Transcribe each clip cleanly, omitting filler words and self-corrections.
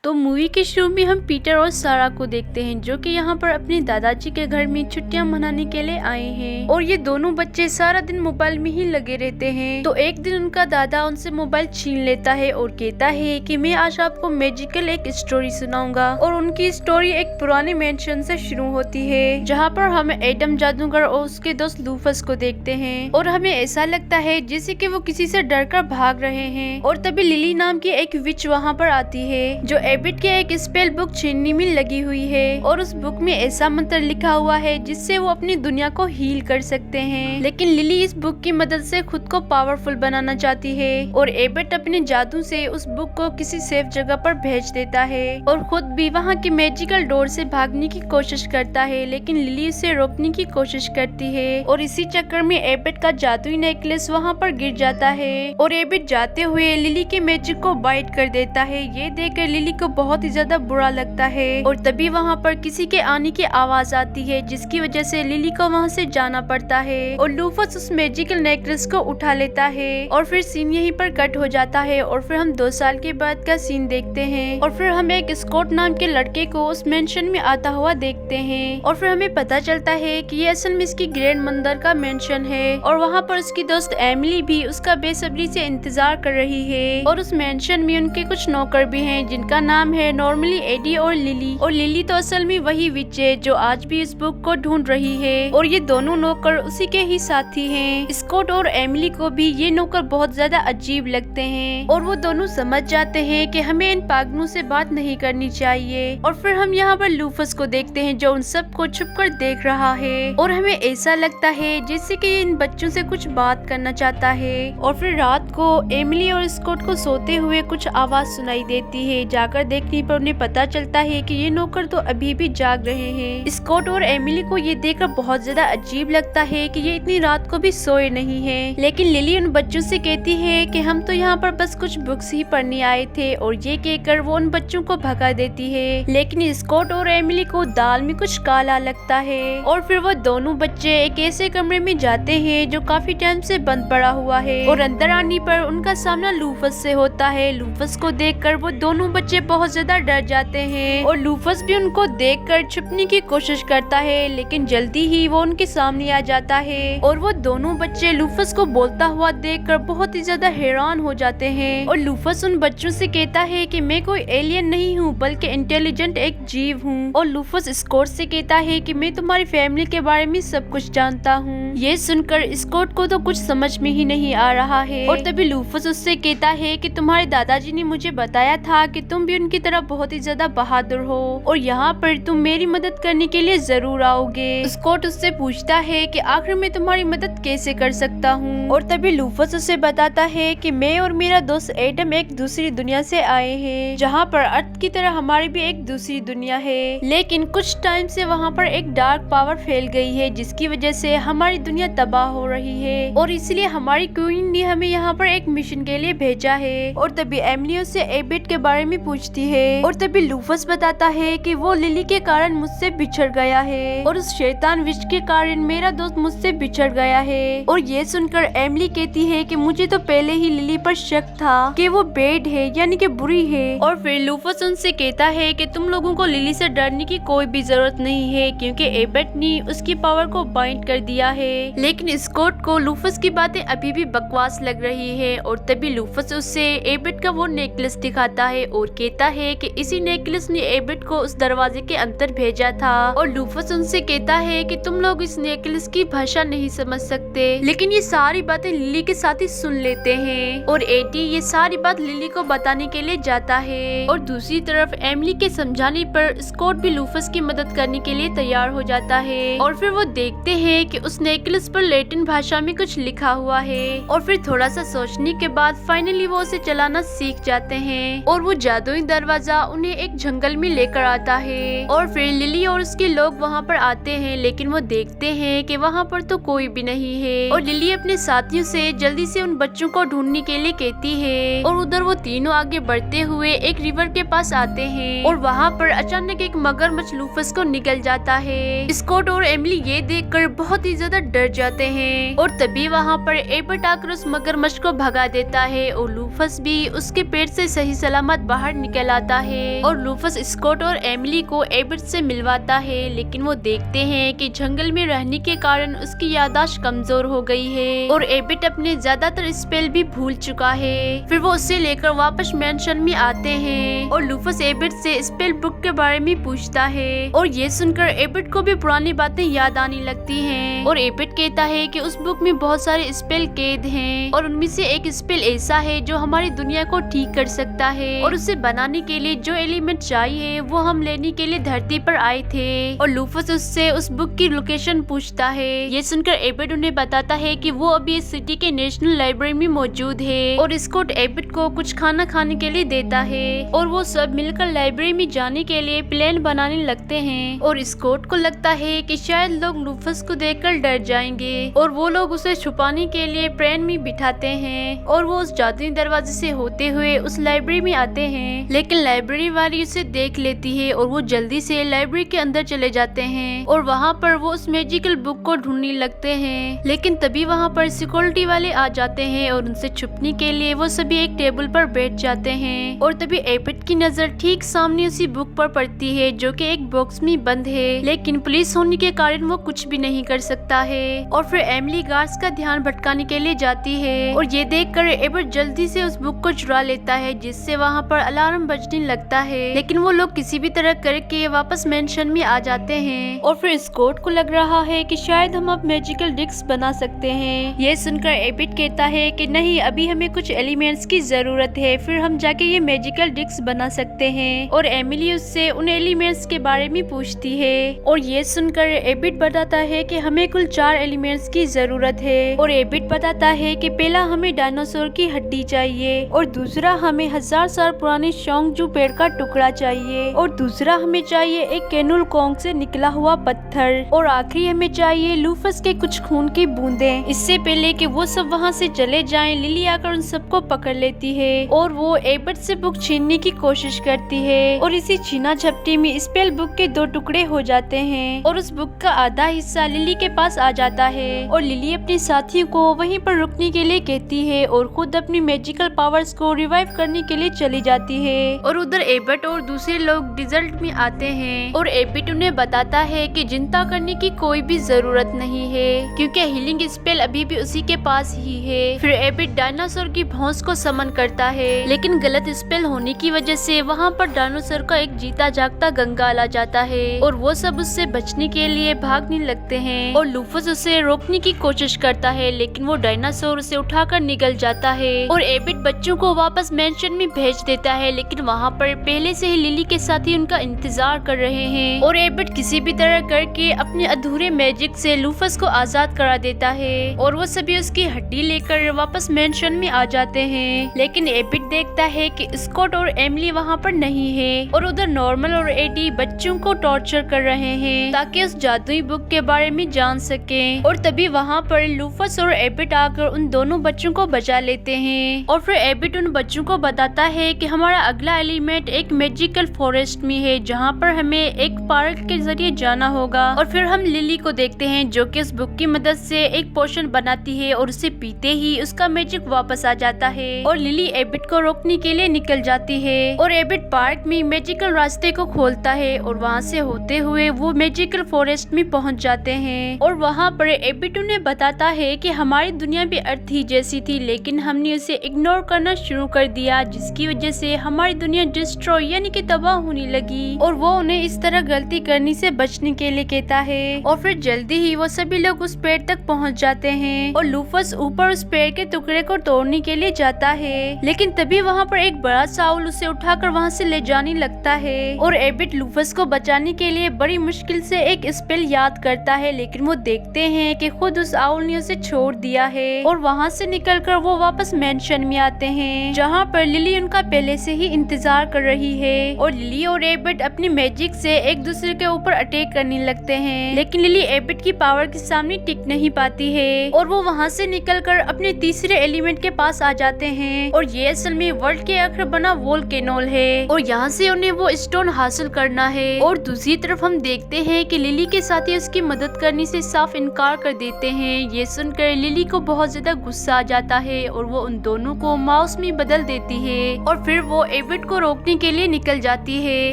तो मूवी के शुरू में हम पीटर और सारा को देखते हैं जो कि यहाँ पर अपने दादाजी के घर में छुट्टियां मनाने के लिए आए हैं। और ये दोनों बच्चे सारा दिन मोबाइल में ही लगे रहते हैं। तो एक दिन उनका दादा उनसे मोबाइल छीन लेता है और कहता है कि मैं आज आपको मैजिकल एक स्टोरी सुनाऊंगा। और उनकी स्टोरी एक पुराने मेंशन से शुरू होती है जहाँ पर हम एडम जादूगर और उसके दोस्त लूफस को देखते हैं। और हमें ऐसा लगता है जैसे कि वो किसी से डरकर भाग रहे हैं। और तभी लिली नाम की एक विच वहाँ पर आती है जो एबिट के एक स्पेल बुक छीनने में लगी हुई है। और उस बुक में ऐसा मंत्र लिखा हुआ है जिससे वो अपनी दुनिया को हील कर सकते हैं। लेकिन लिली इस बुक की मदद से खुद को पावरफुल बनाना चाहती है और एबिट अपने जादू से उस बुक को किसी सेफ जगह पर भेज देता है और खुद भी वहाँ की मैजिकल डोर से भागने की कोशिश करता है। लेकिन लिली उसे रोकने की कोशिश करती है और इसी चक्कर में एबिट का जादुई नेकलेस वहाँ पर गिर जाता है और एबिट जाते हुए लिली के मैजिक को बाइट कर देता है। ये देखकर लिली को बहुत ही ज्यादा बुरा लगता है और तभी वहाँ पर किसी के आने की आवाज आती है जिसकी वजह से लिली को वहाँ से जाना पड़ता है और लूफस उस मैजिकल नेकलेस को उठा लेता है और फिर सीन यहीं पर कट हो जाता है। और फिर हम 2 साल के बाद का सीन देखते हैं और फिर हम एक स्कॉट नाम के लड़के को उस मेंशन में आता हुआ देखते हैं और फिर हमें पता चलता है कि ये असल में इसकी ग्रैंड मदर का मेंशन है और वहाँ पर उसकी दोस्त एमिली भी उसका बेसब्री से इंतजार कर रही है। और उस मेंशन में उनके कुछ नौकर भी हैं जिनका नाम है नॉर्मली एडी और लिली तो असल में वही विच है जो आज भी इस बुक को ढूंढ रही है और ये दोनों नौकर उसी के ही साथी हैं। स्कॉट और एमिली को भी ये नौकर बहुत ज्यादा अजीब लगते हैं और वो दोनों समझ जाते हैं कि हमें इन पागलों से बात नहीं करनी चाहिए। और फिर हम यहाँ पर लूफस को देखते हैं जो उन सबको छुपकर देख रहा है और हमें ऐसा लगता है जैसे कि ये इन बच्चों से कुछ बात करना चाहता है। और फिर रात को एमिली और स्कॉट को सोते हुए कुछ आवाज सुनाई देती है। जाकर देखने पर उन्हें पता चलता है कि ये नौकर तो अभी भी जाग रहे हैं। स्कॉट और एमिली को ये देखकर बहुत ज्यादा अजीब लगता है कि ये इतनी रात को भी सोए नहीं हैं। लेकिन लिली उन बच्चों से कहती है कि हम तो यहाँ पर बस कुछ बुक्स ही पढ़ने आए थे और ये कहकर वो उन बच्चों को भगा देती है। लेकिन स्कॉट और एमिली को दाल में कुछ काला लगता है और फिर वो दोनों बच्चे एक ऐसे कमरे में जाते हैं जो काफी टाइम से बंद पड़ा हुआ है और अंदर आने पर उनका सामना लूफस से होता है। लूफस को देखकर वो दोनों बच्चे बहुत ज्यादा डर जाते हैं और लूफस भी उनको देखकर छुपने की कोशिश करता है लेकिन जल्दी ही वो उनके सामने आ जाता है और वो दोनों बच्चे लूफस को बोलता हुआ देखकर बहुत ही ज्यादा हैरान हो जाते हैं। और लूफस उन बच्चों से कहता है कि मैं कोई एलियन नहीं हूँ बल्कि इंटेलिजेंट एक जीव हूँ। और लूफस स्कॉट से कहता है कि मैं तुम्हारी फैमिली के बारे में सब कुछ जानता हूँ। ये सुनकर स्कॉट को तो कुछ समझ में ही नहीं आ रहा है और तभी लूफस उससे कहता है कि तुम्हारे दादाजी ने मुझे बताया था कि तुम भी उनकी तरह बहुत ही ज्यादा बहादुर हो और यहाँ पर तुम मेरी मदद करने के लिए जरूर आओगे। स्कॉट उससे पूछता है कि आखिर मैं तुम्हारी मदद कैसे कर सकता हूँ। और तभी लूफस उसे बताता है कि मैं और मेरा दोस्त एडम एक दूसरी दुनिया से आए हैं जहाँ पर अर्थ की तरह हमारी भी एक दूसरी दुनिया है। लेकिन कुछ टाइम से वहाँ पर एक डार्क पावर फैल गई है जिसकी वजह से हमारी दुनिया तबाह हो रही है और इसलिए हमारी क्वीन ने हमें यहाँ पर एक मिशन के लिए भेजा है। और तभी एमिली उससे एबिट के बारे में पूछती है और तभी लूफस बताता है कि वो लिली के कारण मुझसे बिछड़ गया है और उस शैतान विच के कारण मेरा दोस्त मुझसे बिछड़ गया है। और ये सुनकर एमिली कहती है कि मुझे तो पहले ही लिली पर शक था कि वो बैड है यानी कि बुरी है। और फिर लूफस उनसे कहता है कि तुम लोगों को लिली से डरने की कोई भी जरूरत नहीं है क्योंकि एबिट ने उसकी पावर को बाइंड कर दिया है। लेकिन स्कॉट को लूफस की बातें अभी भी बकवास लग रही है और तभी लूफस उससे एबिट का वो नेकलेस दिखाता है और कहता है कि इसी नेकलेस ने एबिट को उस दरवाजे के अंदर भेजा था। और लूफस उनसे कहता है कि तुम लोग इस नेकलेस की भाषा नहीं समझ सकते। लेकिन ये सारी बातें लिली के साथ ही सुन लेते हैं और एडी ये सारी बात लिली को बताने के लिए जाता है। और दूसरी तरफ एमिली के समझाने पर स्कॉट भी लूफस की मदद करने के लिए तैयार हो जाता है और फिर वो देखते हैं कि उस नेकलेस पर लैटिन भाषा में कुछ लिखा हुआ है। और फिर थोड़ा सा सोचने के बाद फाइनली वो उसे चलाना सीख जाते हैं और वो जादुई दरवाजा उन्हें एक जंगल में लेकर आता है। और फिर लिली और उसके लोग वहाँ पर आते हैं लेकिन वो देखते हैं कि वहाँ पर तो कोई भी नहीं है। और लिली अपने साथियों से जल्दी से उन बच्चों को ढूंढने के लिए कहती है और उधर वो तीनों आगे बढ़ते हुए एक रिवर के पास आते हैं और वहाँ पर अचानक एक मगरमच्छ लूफस को निगल जाता है। स्कॉट और एमिली ये देखकर बहुत ही ज्यादा डर जाते हैं और तभी वहाँ पर एबर्ट आकर उस मगरमच्छ को भगा देता है और लूफस भी उसके पेट से सही सलामत बाहर निकल आता है और लूफस स्कॉट और एमिली को एबर्ट से मिलवाता है। लेकिन वो देखते हैं कि जंगल में रहने के कारण उसकी याददाश्त कमजोर हो गई है और एबर्ट अपने ज्यादातर स्पेल भी भूल चुका है। फिर वो उसे लेकर वापस मैंशन में आते हैं और लूफस एबर्ट से स्पेल बुक के बारे में पूछता है और ये सुनकर एबर्ट को भी पुरानी बातें याद आने लगती हैं और एबर्ट कहता है कि उस बुक में बहुत सारे स्पेल कैद हैं और उनमें से एक स्पेल ऐसा है जो हमारी दुनिया को ठीक कर सकता है और उसे बनाने के लिए जो एलिमेंट चाहिए वो हम लेने के लिए धरती पर आए थे और लूफस उससे उस बुक की लोकेशन पूछता है। ये सुनकर एबर्ट उन्हें बताता है कि वो अभी इस सिटी के नेशनल लाइब्रेरी में मौजूद है और स्कॉट एबर्ट को कुछ खाना खाने के लिए देता है और वो सब मिलकर लाइब्रेरी में जाने के लिए प्लान बनाने लगते हैं और स्कॉट को लगता है कि शायद लोग लूफस को देखकर डर जाएंगे और वो लोग उसे छुपाने के लिए प्लेन में बिठाते हैं और वो उस जादुई दरवाजे से होते हुए उस लाइब्रेरी में आते हैं। लेकिन लाइब्रेरी वाली उसे देख लेती है और वो जल्दी से लाइब्रेरी के अंदर चले जाते हैं और वहाँ पर वो उस मैजिकल बुक को ढूंढने लगते हैं। लेकिन तभी वहाँ पर सिक्योरिटी वाले आ जाते हैं और उनसे छुपने के लिए वो सभी एक टेबल पर बैठ जाते हैं और तभी एबर्ट की नजर ठीक सामने उसी बुक पर पड़ती है जो कि एक बॉक्स में बंद है। लेकिन पुलिस होने के कारण वो कुछ भी नहीं कर सकता है और फिर एमिली गार्ड्स का ध्यान भटकाने के लिए जाती है और ये देखकर एबर्ट जल्दी से उस बुक को चुरा लेता है जिससे वहाँ पर अलार्म बजने लगता है। लेकिन वो लोग किसी भी तरह करके वापस मेंशन में आ जाते हैं और फिर स्कॉट को लग रहा है कि शायद हम अब मैजिकल डिस्क बना सकते हैं। ये सुनकर एबर्ट कहता है कि नहीं, अभी हमें कुछ एलिमेंट्स की जरूरत है, फिर हम जाके ये मैजिकल डिस्क बना सकते हैं और एमिली उससे उन एलिमेंट्स के बारे में पूछती है और ये सुनकर एबर्ट बताता है कि हमें कुल 4 एलिमेंट्स की जरूरत है और एबर्ट बताता है कि पहला हमें डायनासोर की हड्डी चाहिए और दूसरा हमें 1000 साल पुराने शोंगजू पेड़ का टुकड़ा चाहिए और दूसरा हमें चाहिए एक कैनुल कोंग से निकला हुआ पत्थर और आखिरी हमें चाहिए लूफस के कुछ खून की बूंदें। इससे पहले कि वो सब वहाँ से चले जाएं, लिली आकर उन सबको पकड़ लेती है और वो एबर्ट से बुक छीनने की कोशिश करती है और इसी छीना झपटी में स्पेल बुक के 2 टुकड़े हो जाते हैं और उस बुक का आधा हिस्सा लिली के पास आ जाता है और लिली अपने साथियों को वहीं पर रुकने के लिए कहती है और खुद अपनी मैजिकल पावर्स को रिवाइव करने के लिए चली जाती है और उधर एबर्ट और दूसरे लोग डिजर्ट में आते हैं और एबर्ट उन्हें बताता है कि चिंता करने की कोई भी जरूरत नहीं है क्योंकि हीलिंग स्पेल अभी भी उसी के पास ही है। फिर एबर्ट डायनासोर की भौंस को समन करता है लेकिन गलत स्पेल होने की वजह से वहाँ पर डायनासोर का एक जीता जागता गंगाल आ जाता है और वो सब उससे बचने के लिए भागने लगते हैं और लूफस उसे रोकने की कोशिश करता है लेकिन वो डायनासोर उसे उठाकर निकल जाता है और एबर्ट बच्चों को वापस मेंशन में भेज देता है। लेकिन वहाँ पर पहले से ही लिली के साथी उनका इंतजार कर रहे हैं और एबर्ट किसी भी तरह करके अपने अधूरे मैजिक से लूफस को आजाद करा देता है और वो सभी उसकी हड्डी लेकर वापस मेंशन में आ जाते हैं। लेकिन एबर्ट देखता है कि स्कॉट और एमिली वहाँ पर नहीं है और उधर नॉर्मल और एडी बच्चों को टॉर्चर कर रहे हैं ताकि उस जादुई बुक के बारे में जान सके और तभी वहाँ पर लूफस और एबर्ट आकर उन दोनों बच्चों को बचा लेते हैं और फिर एबर्ट उन बच्चों को बताता है कि हमारा अगला एलिमेंट एक मैजिकल फॉरेस्ट में है जहाँ पर हमें एक पार्क के जरिए जाना होगा और फिर हम लिली को देखते हैं जो कि उस बुक की मदद से एक पोशन बनाती है और उसे पीते ही उसका मैजिक वापस आ जाता है और लिली एबर्ट को रोकने के लिए निकल जाती है और एबर्ट पार्क में मैजिकल रास्ते को खोलता है और वहाँ से होते हुए वो मैजिकल फॉरेस्ट में पहुँच जाते हैं और वहाँ पर एबर्ट उन्हें बताता है कि हमारी दुनिया भी अर्थ ही जैसी थी लेकिन हमने उसे इग्नोर करना शुरू कर दिया जिसकी वजह से हमारी दुनिया डिस्ट्रॉय यानी कि तबाह होने लगी और वो उन्हें इस तरह गलती करने से बचने के लिए कहता है और फिर जल्दी ही वो सभी लोग उस पेड़ तक पहुंच जाते हैं और लूफस ऊपर उस पेड़ के टुकड़े को तोड़ने के लिए जाता है लेकिन तभी वहाँ पर एक बड़ा साउल उसे उठाकर वहाँ से ले जाने लगता है और एबर्ट लूफस को बचाने के लिए बड़ी मुश्किल से एक स्पेल याद करता है लेकिन वो देखते हैं कि खुद उस आउल ने उसे छोड़ दिया है और वहाँ से निकलकर वो वापस मेंशन में आते हैं जहाँ पर लिली उनका पहले से ही इंतजार कर रही है और लिली और एबर्ट अपनी मैजिक से एक दूसरे के ऊपर अटैक करने लगते हैं लेकिन लिली एबर्ट की पावर के सामने टिक नहीं पाती है और वो वहाँ से निकलकर अपने तीसरे एलिमेंट के पास आ जाते हैं और ये असल में वर्ल्ड के आखिर बना वोल्केनोल है और यहाँ से उन्हें वो स्टोन हासिल करना है और दूसरी तरफ हम देखते हैं कि लिली के साथ ही उसकी मदद करने से साफ इनकार कर देते हैं। ये सुनकर लिली को बहुत ज्यादा गुस्सा आ जाता है और वो उन दोनों को माउस में बदल देती है और फिर वो एबिट को रोकने के लिए निकल जाती है।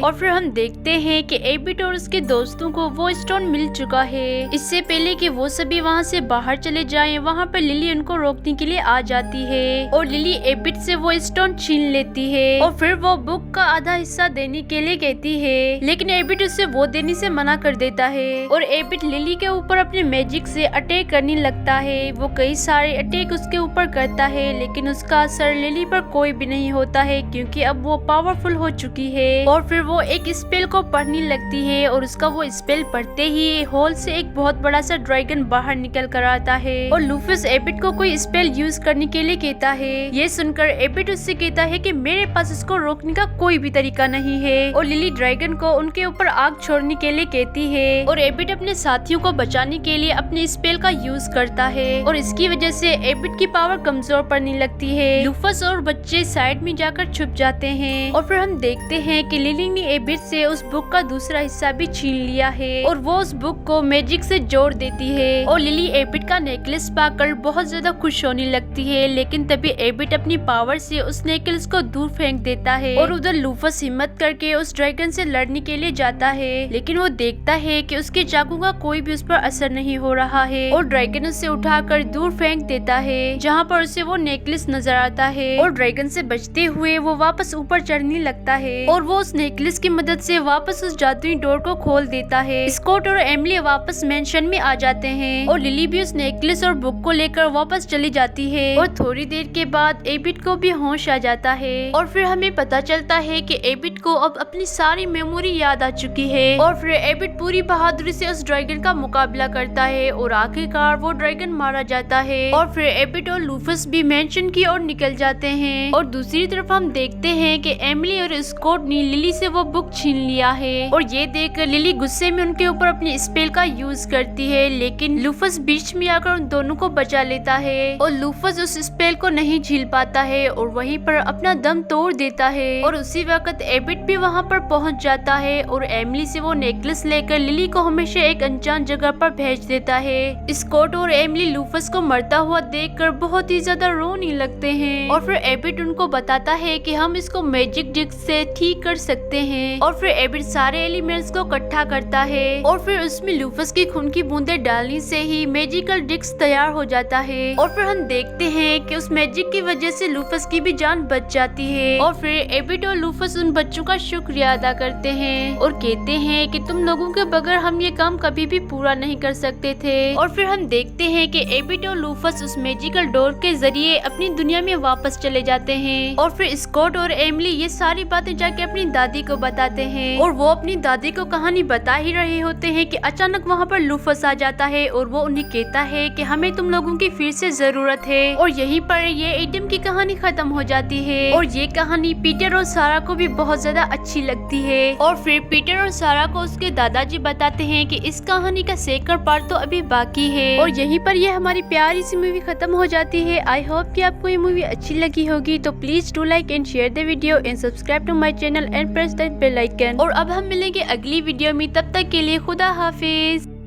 और फिर हम देखते हैं कि एबिट और उसके दोस्तों को वो स्टोन मिल चुका है। इससे पहले कि वो सभी वहाँ से बाहर चले जाएं, वहाँ पर लिली उनको रोकने के लिए आ जाती है और लिली एबिट से वो स्टोन छीन लेती है और फिर वो बुक का आधा हिस्सा देने के लिए कहती है, लेकिन एबिट उससे वो देने से मना कर देता है और एबिट लिली के ऊपर अपने मैजिक से अटैक करने लगता है। वो कई सारे अटैक उसके ऊपर करता है, लेकिन उसका असर लिली पर कोई भी नहीं होता है क्योंकि अब वो पावरफुल हो चुकी है। और फिर वो एक स्पेल को पढ़ने लगती है और उसका वो स्पेल पढ़ते ही हॉल से एक बहुत बड़ा सा ड्रैगन बाहर निकल कर आता है और लूफस एबिट को कोई स्पेल यूज करने के लिए कहता है। ये सुनकर एबिट उससे कहता है कि मेरे पास इसको रोकने का कोई भी तरीका नहीं है और लिली ड्रैगन को उनके ऊपर आग छोड़ने के लिए कहती है और एबिट अपने साथियों को बचाने के लिए अपने स्पेल का यूज करता है और इसकी वजह से एबिट की पावर कमजोर पड़ने लगती है। लूफस और बच्चे साइड में जाकर छुप जाते हैं और फिर हम देखते हैं कि लिली ने एबिट से उस बुक का दूसरा हिस्सा भी छीन लिया है और वो उस बुक को मैजिक से जोड़ देती है और लिली एबिट का नेकलेस पाकर बहुत ज्यादा खुश होने लगती है, लेकिन तभी एबिट अपनी पावर से उस नेकलेस को दूर फेंक देता है और उधर लूफस हिम्मत करके उस ड्रैगन से लड़ने के लिए जाता है, लेकिन वो देखता है कि उसके चाकू का कोई भी उस पर असर नहीं हो रहा है और ड्रैगन उसे उठाकर दूर फेंक देता है जहाँ पर उसे वो नेकलेस नजर आता है और ड्रैगन से बचते हुए वो वापस ऊपर चढ़ने लगता है और वो उस नेकलेस की मदद से वापस उस जादुई डोर को खोल देता है। स्कॉट और एमिली वापस मेंशन में आ जाते हैं और लिली भी उस नेकलेस और बुक को लेकर वापस चली जाती है और थोड़ी देर के बाद एबिट को भी होश आ जाता है और फिर हमें पता चलता है कि एबिट को अब अपनी सारी मेमोरी याद आ चुकी है और फिर एबिट पूरी बहादुरी से उस ड्रैगन का मुकाबला करता है और आखिरकार वो ड्रैगन मारा जाता है और फिर एबिट और लूफस भी मेंशन की ओर निकल जाते हैं और दूसरी तरफ हम देखते हैं कि एमिली और स्कॉट ने लिली से वो बुक छीन लिया है और ये देख लिली गुस्से में उनके ऊपर अपनी स्पेल का यूज करती है, लेकिन लूफस बीच में आकर उन दोनों को बचा लेता है और लूफस उस स्पेल को नहीं झील पाता है और वहीं पर अपना दम तोड़ देता है और उसी वक्त एबिट भी वहाँ पर पहुँच जाता है और एमिली से वो नेकलेस लेकर लिली को हमेशा एक अनजान जगह पर भेज देता है। स्कॉट और एमिली लूफस को मरता हुआ देखकर बहुत ही ज्यादा रोने लगते हैं और फिर एबिट उनको बताता है कि हम इसको मैजिक डिस्क से ठीक कर सकते हैं और फिर एबिट सारे एलिमेंट्स को इकट्ठा करता है और फिर उसमें लूफस की खून की बूंदें डालने से ही मैजिकल डिस्क तैयार हो जाता है और फिर हम देखते हैं कि उस मैजिक की वजह से लूफस की भी जान बच जाती है और फिर एबिट और लूफस उन बच्चों का शुक्रिया अदा करते हैं और कहते हैं कि तुम लोगों के बगैर हम ये काम कभी भी पूरा नहीं कर सकते थे और फिर हम देखते हैं कि एबिट और लूफस उस मैजिकल डोर के जरिए अपनी दुनिया में वापस चले जाते हैं और फिर स्कॉट और एमिली ये सारी बातें जाके अपनी दादी को बताते हैं और वो अपनी दादी को कहानी बता ही रहे होते हैं कि अचानक वहाँ पर लूफस आ जाता है और वो उन्हें कहता है कि हमें तुम लोगों की फिर से जरूरत है और यहीं पर ये एडम की कहानी खत्म हो जाती है और ये कहानी पीटर और सारा को भी बहुत ज्यादा अच्छी लगती है और फिर पीटर और सारा को उसके दादाजी बताते हैं कि इस कहानी का सेकंड पार्ट तो अभी बाकी है और यहीं पर ये हमारी प्यारी सी मूवी खत्म हो जाती है। आई होप कि आपको ये मूवी अच्छी लगी होगी, तो please do like and share the video and subscribe to my channel and press that bell icon और अब हम मिलेंगे अगली वीडियो में, तब तक के लिए खुदा हाफिज।